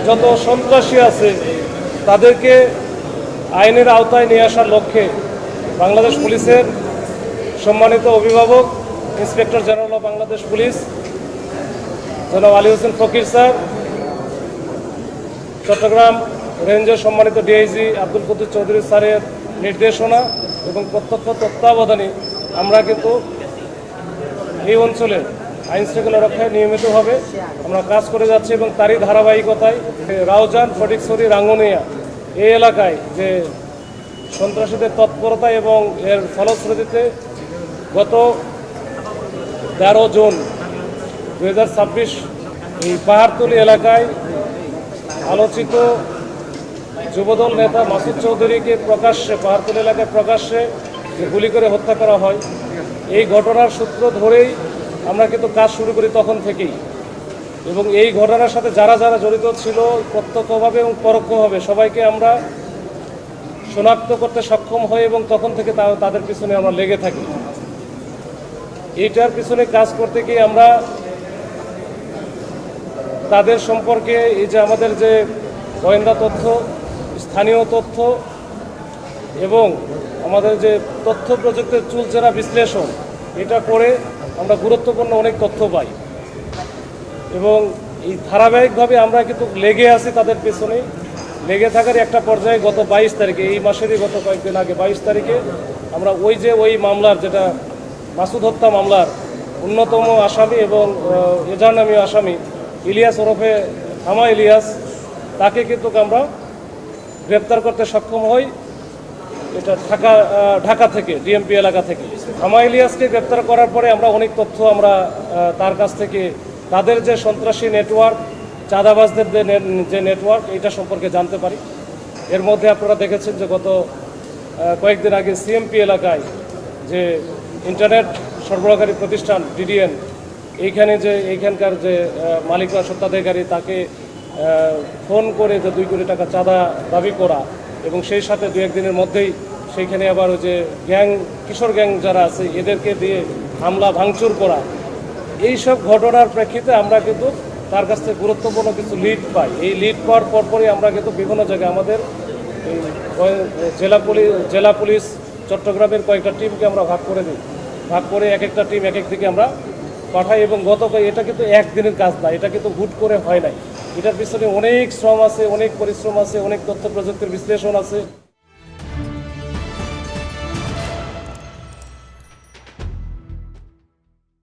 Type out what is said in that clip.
যত সন্ত্রাসী আছে তাদেরকে আইনের আওতায় নিয়ে আসার লক্ষ্যে বাংলাদেশ পুলিশের সম্মানিত অভিভাবক inspector general of Bangladesh police জনাব আলী হোসেন ফকির স্যার, চট্টগ্রাম রেঞ্জের সম্মানিত ডিআইজি আব্দুল কুদ্দুস চৌধুরী স্যারের নির্দেশনা এবং প্রত্যক্ষ তত্ত্বাবধানে আমরা কিন্তু এই অঞ্চলে আইন শৃঙ্খলা রক্ষায় নিয়মিতভাবে আমরা কাজ করে যাচ্ছি এবং তারই ধারাবাহিকতায় রাউজান, ফটিকছড়ি, রাঙ্গুনিয়া এই এলাকায় যে সন্ত্রাসীদের তৎপরতা এবং এর ফলশ্রুতিতে গত 13 জুন 2026 এই পাহাড়তলী এলাকায় আলোচিত যুবদল নেতা মাসুদ চৌধুরীকে প্রকাশ্যে পাহাড়তলী এলাকায় প্রকাশ্যে গুলি করে হত্যা করা হয়। এই ঘটনার সূত্র ধরেই আমরা কিন্তু কাজ শুরু করি তখন থেকেই, এবং এই ঘটনার সাথে যারা যারা জড়িত ছিল প্রত্যক্ষভাবে এবং পরোক্ষভাবে সবাইকে আমরা শনাক্ত করতে সক্ষম হই এবং তখন থেকে তাদের পিছনে আমরা লেগে থাকি। এইটার পিছনে কাজ করতে গিয়ে আমরা তাদের সম্পর্কে এই যে আমাদের যে গোয়েন্দা তথ্য, স্থানীয় তথ্য এবং আমাদের যে তথ্য প্রযুক্তির চুলচেরা বিশ্লেষণ, এটা করে আমরা গুরুত্বপূর্ণ অনেক তথ্য পাই এবং এই ধারাবাহিকভাবে আমরা কিন্তু লেগে আছি তাদের পেছনে। লেগে থাকার একটা পর্যায়ে গত 22 তারিখে, এই মাসেরই গত কয়েকদিন আগে 22 তারিখে আমরা ওই মামলার, যেটা মাসুদ হত্যা মামলার অন্যতম আসামি এবং এজাহার নামীয় আসামি ইলিয়াস ওরফে থামা ইলিয়াস, তাকে কিন্তু আমরা গ্রেপ্তার করতে সক্ষম হই। এটা ঢাকা থেকে, ডিএমপি এলাকা থেকে। থামা ইলিয়াসকে গ্রেপ্তার করার পরে আমরা অনেক তথ্য আমরা তার কাছ থেকে তাদের যে সন্ত্রাসী নেটওয়ার্ক, চাঁদাবাজদের যে নেটওয়ার্ক, এটা সম্পর্কে জানতে পারি। এর মধ্যে আপনারা দেখেছেন যে গত কয়েকদিন আগে সিএমপি এলাকায় যে ইন্টারনেট সরবরাহকারী প্রতিষ্ঠান ডিডিএন, এইখানকার যে মালিক বা স্বত্বাধিকারী, তাকে ফোন করে যে 2 কোটি টাকা চাঁদা দাবি করা এবং সেই সাথে 2-1 দিনের মধ্যেই সেইখানে আবার ওই যে কিশোর গ্যাং যারা আছে এদেরকে দিয়ে হামলা ভাঙচুর করা, এই সব ঘটনার প্রেক্ষিতে আমরা কিন্তু তার কাছ থেকে গুরুত্বপূর্ণ কিছু লিড পাই। এই লিড পাওয়ার পরপরই আমরা কিন্তু বিভিন্ন জায়গায় আমাদের জেলা পুলিশ চট্টগ্রামের কয়েকটা টিমকে আমরা ভাগ করে দিই। ভাগ করে এক একটা টিম এক এক দিকে আমরা পাঠাই এবং এটা কিন্তু একদিনের কাজ না, এটা কিন্তু হুট করে হয় নাই। এটার পিছনে অনেক শ্রম আছে, অনেক পরিশ্রম আছে, অনেক তথ্য প্রযুক্তির বিশ্লেষণ আছে।